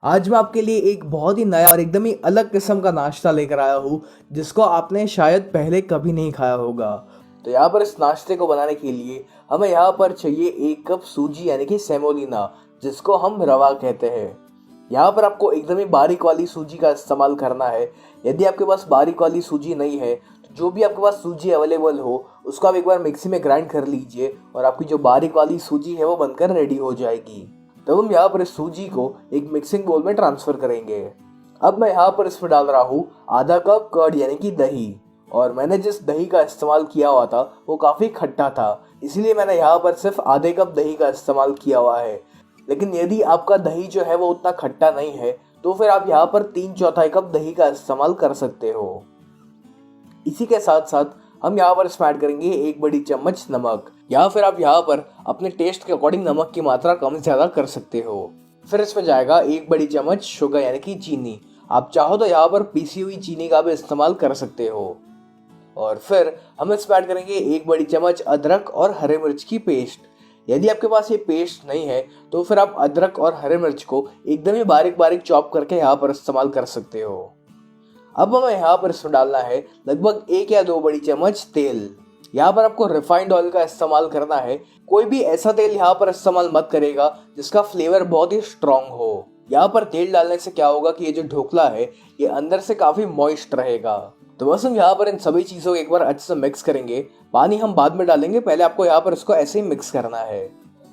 आज मैं आपके लिए एक बहुत ही नया और एकदम ही अलग किस्म का नाश्ता लेकर आया हूँ जिसको आपने शायद पहले कभी नहीं खाया होगा। तो यहाँ पर इस नाश्ते को बनाने के लिए हमें यहाँ पर चाहिए 1 कप सूजी यानी कि सेमोलिना, जिसको हम रवा कहते हैं। यहाँ पर आपको एकदम ही बारीक वाली सूजी का इस्तेमाल करना है। यदि आपके पास बारीक वाली सूजी नहीं है तो जो भी आपके पास सूजी अवेलेबल हो उसको आप एक बार मिक्सी में ग्राइंड कर लीजिए और आपकी जो बारीक वाली सूजी है वो बनकर रेडी हो जाएगी। तब हम यहाँ पर इस सूजी को एक मिक्सिंग बोल में ट्रांसफर करेंगे। अब मैं यहाँ पर इसमें डाल रहा हूँ आधा कप कर्ड यानी कि दही। और मैंने जिस दही का इस्तेमाल किया हुआ था वो काफ़ी खट्टा था, इसलिए मैंने यहाँ पर सिर्फ आधे कप दही का इस्तेमाल किया हुआ है। लेकिन यदि आपका दही जो है वो उतना खट्टा नहीं है तो फिर आप यहाँ पर 3/4 कप दही का इस्तेमाल कर सकते हो। इसी के साथ साथ हम यहाँ पर इसमें ऐड करेंगे 1 बड़ी चम्मच नमक, या फिर आप यहाँ पर अपने टेस्ट के अकॉर्डिंग नमक की मात्रा कम ज़्यादा कर सकते हो। फिर इसमें जाएगा 1 बड़ी चम्मच शुगर यानी कि चीनी। आप चाहो तो यहाँ पर पीसी हुई चीनी का भी इस्तेमाल कर सकते हो। और फिर हम इसमें ऐड करेंगे 1 बड़ी चम्मच अदरक और हरे मिर्च की पेस्ट। यदि आपके पास ये पेस्ट नहीं है तो फिर आप अदरक और हरे मिर्च को एकदम ही बारीक बारीक चॉप करके यहाँ पर इस्तेमाल कर सकते हो। अब हमें यहाँ पर इसमें डालना है लगभग 1 या 2 बड़ी चम्मच तेल। यहाँ पर आपको रिफाइंड ऑयल का इस्तेमाल करना है। कोई भी ऐसा तेल यहाँ पर इस्तेमाल मत करेगा जिसका फ्लेवर बहुत ही स्ट्रॉन्ग हो। यहाँ पर तेल डालने से क्या होगा कि ये जो ढोकला है ये अंदर से काफी मॉइस्ट रहेगा। तो बस हम यहाँ पर इन सभी चीजों को एक बार अच्छे से मिक्स करेंगे। पानी हम बाद में डालेंगे, पहले आपको यहाँ पर इसको ऐसे ही मिक्स करना है।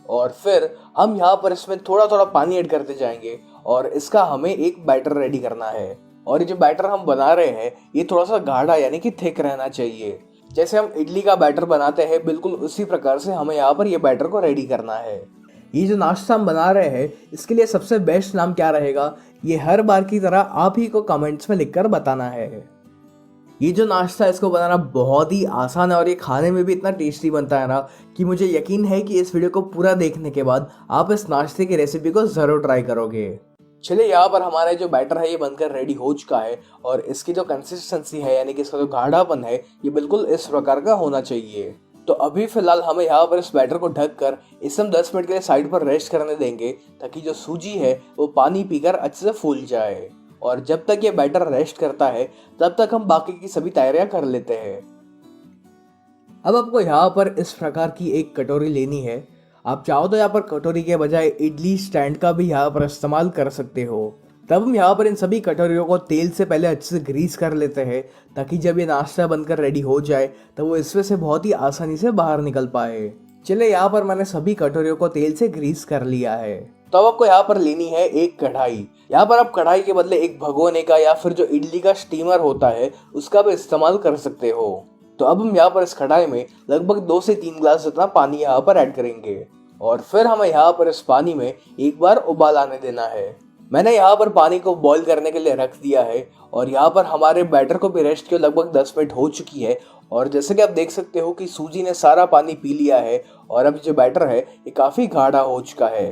और फिर हम यहाँ पर इसमें थोड़ा थोड़ा पानी ऐड करते जाएंगे और इसका हमें एक बैटर रेडी करना है। और ये जो बैटर हम बना रहे हैं ये थोड़ा सा गाढ़ा यानी कि थिक रहना चाहिए। जैसे हम इडली का बैटर बनाते हैं बिल्कुल उसी प्रकार से हमें यहाँ पर ये बैटर को रेडी करना है। ये जो नाश्ता हम बना रहे हैं इसके लिए सबसे बेस्ट नाम क्या रहेगा, ये हर बार की तरह आप ही को कमेंट्स में लिखकर बताना है। ये जो नाश्ता है इसको बनाना बहुत ही आसान है और ये खाने में भी इतना टेस्टी बनता है ना कि मुझे यकीन है कि इस वीडियो को पूरा देखने के बाद आप इस नाश्ते की रेसिपी को ज़रूर ट्राई करोगे। चलिए, यहाँ पर हमारा जो बैटर है ये बनकर रेडी हो चुका है और इसकी जो कंसिस्टेंसी है यानी कि इसका जो गाढ़ापन है ये बिल्कुल इस प्रकार का होना चाहिए। तो अभी फिलहाल हमें यहाँ पर इस बैटर को ढक कर इसे हम 10 मिनट के लिए साइड पर रेस्ट करने देंगे ताकि जो सूजी है वो पानी पीकर अच्छे से फूल जाए। और जब तक ये बैटर रेस्ट करता है तब तक हम बाकी की सभी तैयारियां कर लेते हैं। अब आपको यहाँ पर इस प्रकार की एक कटोरी लेनी है। आप चाहो तो यहाँ पर कटोरी के बजाय इडली स्टैंड का भी यहाँ पर इस्तेमाल कर सकते हो। तब हम यहाँ पर इन सभी कटोरियों को तेल से पहले अच्छे से ग्रीस कर लेते हैं ताकि जब ये नाश्ता बनकर रेडी हो जाए तो वो इसमें से बहुत ही आसानी से बाहर निकल पाए। चले, यहाँ पर मैंने सभी कटोरियों को तेल से ग्रीस कर लिया है। तो अब आपको यहाँ पर लेनी है एक कढ़ाई। यहाँ पर आप कढ़ाई के बदले एक भगोने का या फिर जो इडली का स्टीमर होता है उसका भी इस्तेमाल कर सकते हो। तो अब हम यहाँ पर इस कढ़ाई में लगभग 2 से 3 ग्लास जितना पानी यहाँ पर ऐड करेंगे और फिर हमें यहाँ पर इस पानी में एक बार उबाल आने देना है। मैंने यहाँ पर पानी को बॉईल करने के लिए रख दिया है और यहाँ पर हमारे बैटर को भी रेस्ट के लगभग 10 मिनट हो चुकी है। और जैसे कि आप देख सकते हो कि सूजी ने सारा पानी पी लिया है और अब जो बैटर है ये काफ़ी गाढ़ा हो चुका है।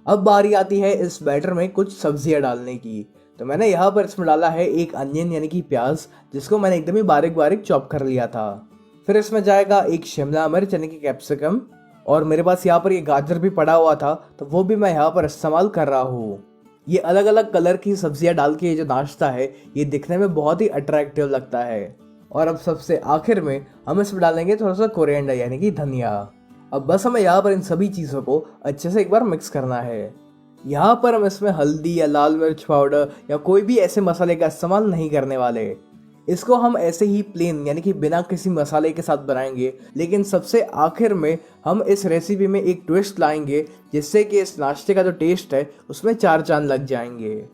अब बारी आती है इस बैटर में कुछ सब्जियां डालने की। तो मैंने यहाँ पर इसमें डाला है एक अनियन यानी कि प्याज, जिसको मैंने एकदम ही बारीक बारीक चॉप कर लिया था। फिर इसमें जाएगा एक शिमला मिर्च यानी कि कैप्सिकम, और मेरे पास यहाँ पर ये गाजर भी पड़ा हुआ था तो वो भी मैं यहाँ पर इस्तेमाल कर रहा हूँ। ये अलग अलग कलर की सब्जियां डाल के ये जो नाश्ता है ये दिखने में बहुत ही अट्रैक्टिव लगता है। और अब सबसे आखिर में हम इसमें डालेंगे थोड़ा सा कोरिएंडर यानी कि धनिया। अब बस हमें यहाँ पर इन सभी चीज़ों को अच्छे से एक बार मिक्स करना है। यहाँ पर हम इसमें हल्दी या लाल मिर्च पाउडर या कोई भी ऐसे मसाले का इस्तेमाल नहीं करने वाले। इसको हम ऐसे ही प्लेन यानी कि बिना किसी मसाले के साथ बनाएंगे। लेकिन सबसे आखिर में हम इस रेसिपी में एक ट्विस्ट लाएंगे जिससे कि इस नाश्ते का जो टेस्ट है उसमें 4 चांद लग जाएंगे।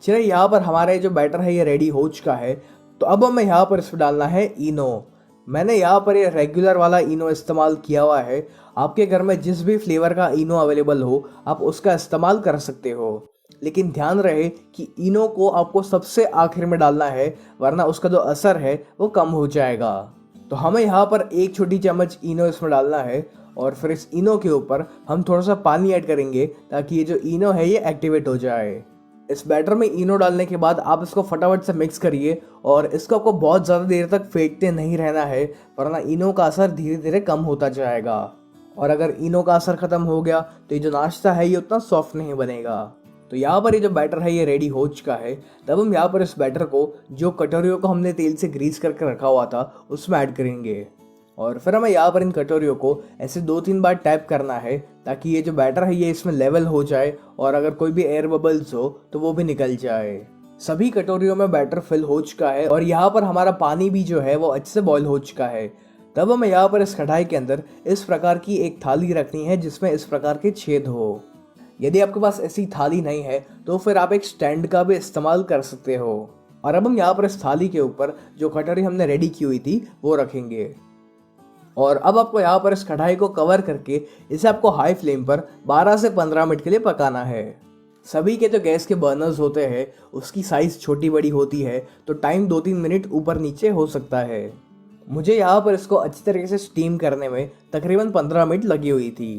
चलिए, यहाँ पर हमारा जो बैटर है ये रेडी हो चुका है। तो अब हमें यहाँ पर इसमें डालना है इनो। मैंने यहाँ पर ये रेगुलर वाला इनो इस्तेमाल किया हुआ है। आपके घर में जिस भी फ्लेवर का इनो अवेलेबल हो आप उसका इस्तेमाल कर सकते हो, लेकिन ध्यान रहे कि इनो को आपको सबसे आखिर में डालना है वरना उसका जो असर है वो कम हो जाएगा। तो हमें यहाँ पर 1 छोटी चम्मच इनो इसमें डालना है और फिर इस इनो के ऊपर हम थोड़ा सा पानी ऐड करेंगे ताकि ये जो इनो है ये एक्टिवेट हो जाए। इस बैटर में इनो डालने के बाद आप इसको फटाफट से मिक्स करिए और इसको आपको बहुत ज़्यादा देर तक फेंटते नहीं रहना है वरना इनो का असर धीरे धीरे कम होता जाएगा। और अगर इनो का असर ख़त्म हो गया तो ये जो नाश्ता है ये उतना सॉफ्ट नहीं बनेगा। तो यहाँ पर ये जो बैटर है ये रेडी हो चुका है। तब हम यहाँ पर इस बैटर को जो कटोरियों को हमने तेल से ग्रीस करके रखा हुआ था उसमें ऐड करेंगे और फिर हमें यहाँ पर इन कटोरियों को ऐसे 2-3 बार टैप करना है ताकि ये जो बैटर है ये इसमें लेवल हो जाए और अगर कोई भी एयर बबल्स हो तो वो भी निकल जाए। सभी कटोरियों में बैटर फिल हो चुका है और यहाँ पर हमारा पानी भी जो है वो अच्छे से बॉईल हो चुका है। तब हमें यहाँ पर इस कढ़ाई के अंदर इस प्रकार की एक थाली रखनी है जिसमें इस प्रकार के छेद हो। यदि आपके पास ऐसी थाली नहीं है तो फिर आप एक स्टैंड का भी इस्तेमाल कर सकते हो। और अब हम यहाँ पर इस थाली के ऊपर जो कटोरी हमने रेडी की हुई थी वो रखेंगे और अब आपको यहाँ पर इस कढ़ाई को कवर करके इसे आपको हाई फ्लेम पर 12 से 15 मिनट के लिए पकाना है। सभी के जो गैस के बर्नर्स होते हैं उसकी साइज़ छोटी बड़ी होती है तो टाइम 2-3 मिनट ऊपर नीचे हो सकता है। मुझे यहाँ पर इसको अच्छी तरीके से स्टीम करने में तकरीबन 15 मिनट लगी हुई थी।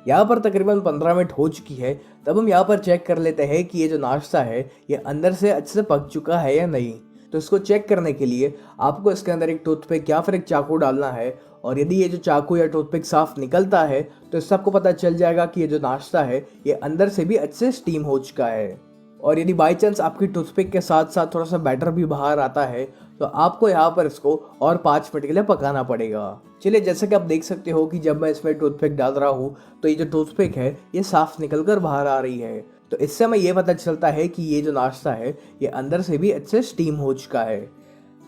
यहाँ पर तकरीबन 15 मिनट हो चुकी है। तब हम यहाँ पर चेक कर लेते हैं कि ये जो नाश्ता है ये अंदर से अच्छे से पक चुका है या नहीं। तो इसको चेक करने के लिए आपको इसके अंदर एक टूथपिक या फिर एक चाकू डालना है और यदि ये जो चाकू या टूथपिक साफ निकलता है तो इससे आपको पता चल जाएगा कि ये जो नाश्ता है ये अंदर से भी अच्छे से स्टीम हो चुका है। और यदि बाई चांस आपकी टूथपिक के साथ साथ थोड़ा सा बैटर भी बाहर आता है तो आपको यहाँ पर इसको और 5 मिनट के लिए पकाना पड़ेगा। चलिए जैसे कि आप देख सकते हो कि जब मैं इसमें टूथपिक डाल रहा हूँ तो ये जो टूथपिक है ये साफ निकल कर बाहर आ रही है। तो इससे हमें ये पता चलता है कि ये जो नाश्ता है ये अंदर से भी अच्छे स्टीम हो चुका है।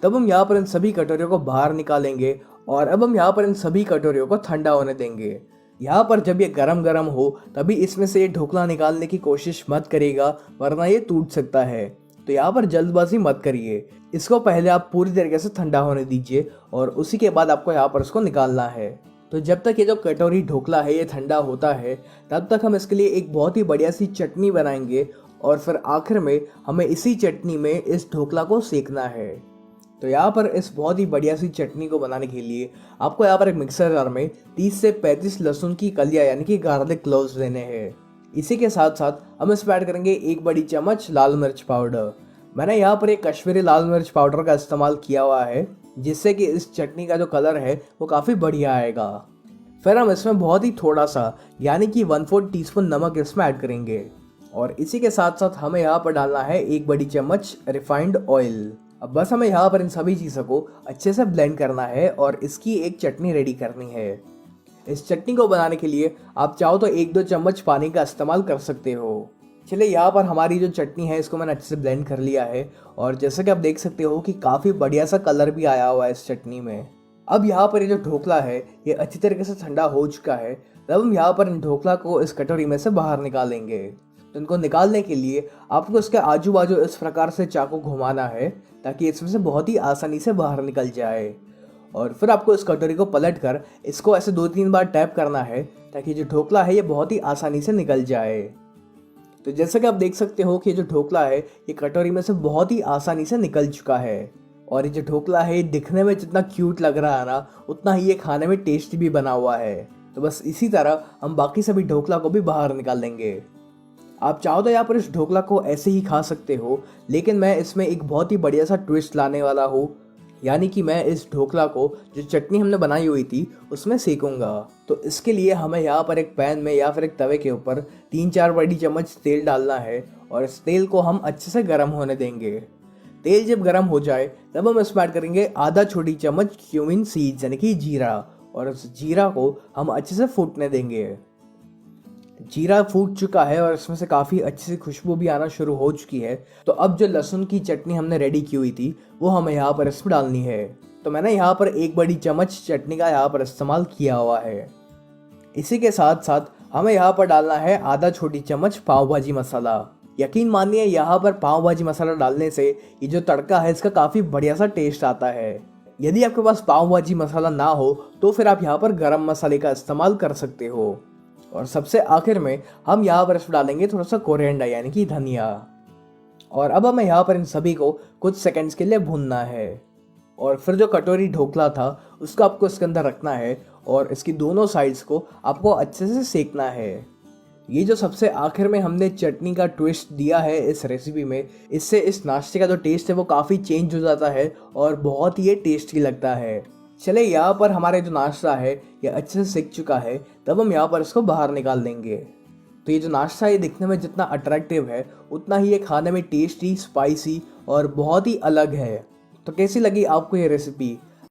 तब हम यहाँ पर इन सभी कटोरियों को बाहर निकालेंगे और अब हम यहाँ पर इन सभी कटोरियों को ठंडा होने देंगे। यहाँ पर जब ये गरम गरम हो तभी इसमें से ये ढोकला निकालने की कोशिश मत करिएगा वरना ये टूट सकता है। तो यहाँ पर जल्दबाजी मत करिए, इसको पहले आप पूरी तरीके से ठंडा होने दीजिए और उसी के बाद आपको यहाँ पर इसको निकालना है। तो जब तक ये जो कटोरी ढोकला है ये ठंडा होता है तब तक हम इसके लिए एक बहुत ही बढ़िया सी चटनी बनाएंगे और फिर आखिर में हमें इसी चटनी में इस ढोकला को सेकना है। तो यहाँ पर इस बहुत ही बढ़िया सी चटनी को बनाने के लिए आपको यहाँ पर एक मिक्सर जार में 30 से 35 लहसुन की कलियां यानी कि गार्लिक क्लोव्स लेने हैं। इसी के साथ साथ हम इसमें ऐड करेंगे 1 बड़ी चम्मच लाल मिर्च पाउडर। मैंने यहाँ पर एक कश्मीरी लाल मिर्च पाउडर का इस्तेमाल किया हुआ है जिससे कि इस चटनी का जो कलर है वो काफ़ी बढ़िया आएगा। फिर हम इसमें बहुत ही थोड़ा सा यानी कि 1/4 टीस्पून नमक इसमें ऐड करेंगे और इसी के साथ साथ हमें यहाँ पर डालना है 1 बड़ी चम्मच रिफाइंड ऑयल। अब बस हमें यहाँ पर इन सभी चीज़ों को अच्छे से ब्लेंड करना है और इसकी एक चटनी रेडी करनी है। इस चटनी को बनाने के लिए आप चाहो तो 1-2 चम्मच पानी का इस्तेमाल कर सकते हो। चलिए यहाँ पर हमारी जो चटनी है इसको मैंने अच्छे से ब्लेंड कर लिया है और जैसे कि आप देख सकते हो कि काफ़ी बढ़िया सा कलर भी आया हुआ है इस चटनी में। अब यहाँ पर ये जो ढोकला है ये अच्छी तरीके से ठंडा हो चुका है। तब हम यहाँ पर इन ढोकला को इस कटोरी में से बाहर निकालेंगे। तो इनको निकालने के लिए आपको इसके आजू बाजू इस प्रकार से चाकू घुमाना है ताकि इसमें से बहुत ही आसानी से बाहर निकल जाए और फिर आपको इस कटोरी को पलट कर इसको ऐसे 2-3 बार टैप करना है ताकि जो ढोकला है ये बहुत ही आसानी से निकल जाए। तो जैसे कि आप देख सकते हो कि ये जो ढोकला है ये कटोरी में से बहुत ही आसानी से निकल चुका है और ये जो ढोकला है ये दिखने में जितना क्यूट लग रहा है ना उतना ही ये खाने में टेस्टी भी बना हुआ है। तो बस इसी तरह हम बाकी सभी ढोकला को भी बाहर निकाल लेंगे। आप चाहो तो यहाँ पर इस ढोकला को ऐसे ही खा सकते हो लेकिन मैं इसमें एक बहुत ही बढ़िया सा ट्विस्ट लाने वाला हूँ यानी कि मैं इस ढोकला को जो चटनी हमने बनाई हुई थी उसमें सेकूंगा। तो इसके लिए हमें यहाँ पर एक पैन में या फिर एक तवे के ऊपर 3-4 बड़ी चम्मच तेल डालना है और इस तेल को हम अच्छे से गर्म होने देंगे। तेल जब गर्म हो जाए तब हम इसमें ऐड करेंगे आधा छोटी चम्मच क्यूमिन सीड्स यानी कि जीरा और उस जीरा को हम अच्छे से फूटने देंगे। जीरा फूट चुका है और इसमें से काफ़ी अच्छी सी खुशबू भी आना शुरू हो चुकी है। तो अब जो लहसुन की चटनी हमने रेडी की हुई थी वो हमें यहाँ पर इसमें डालनी है। तो मैंने यहाँ पर 1 बड़ी चम्मच चटनी का यहाँ पर इस्तेमाल किया हुआ है। इसी के साथ साथ हमें यहाँ पर डालना है आधा छोटी चम्मच पाव भाजी मसाला। यकीन मानिए यहाँ पर पाव भाजी मसाला डालने से ये जो तड़का है इसका काफ़ी बढ़िया सा टेस्ट आता है। यदि आपके पास पाव भाजी मसाला ना हो तो फिर आप यहाँ पर गरम मसाले का इस्तेमाल कर सकते हो। और सबसे आखिर में हम यहाँ पर इसमें डालेंगे थोड़ा सा कोरिएंडर यानी कि धनिया। और अब हमें यहाँ पर इन सभी को कुछ सेकंड्स के लिए भूनना है और फिर जो कटोरी ढोकला था उसको आपको इसके अंदर रखना है और इसकी दोनों साइड्स को आपको अच्छे से सेकना है। ये जो सबसे आखिर में हमने चटनी का ट्विस्ट दिया है इस रेसिपी में, इससे इस नाश्ते का जो टेस्ट है वो काफ़ी चेंज हो जाता है और बहुत ही टेस्टी लगता है। चले यहाँ पर हमारे जो नाश्ता है ये अच्छे से सिक चुका है। तब हम यहाँ पर इसको बाहर निकाल देंगे। तो ये जो नाश्ता है दिखने में जितना अट्रैक्टिव है उतना ही ये खाने में टेस्टी, स्पाइसी और बहुत ही अलग है। तो कैसी लगी आपको ये रेसिपी?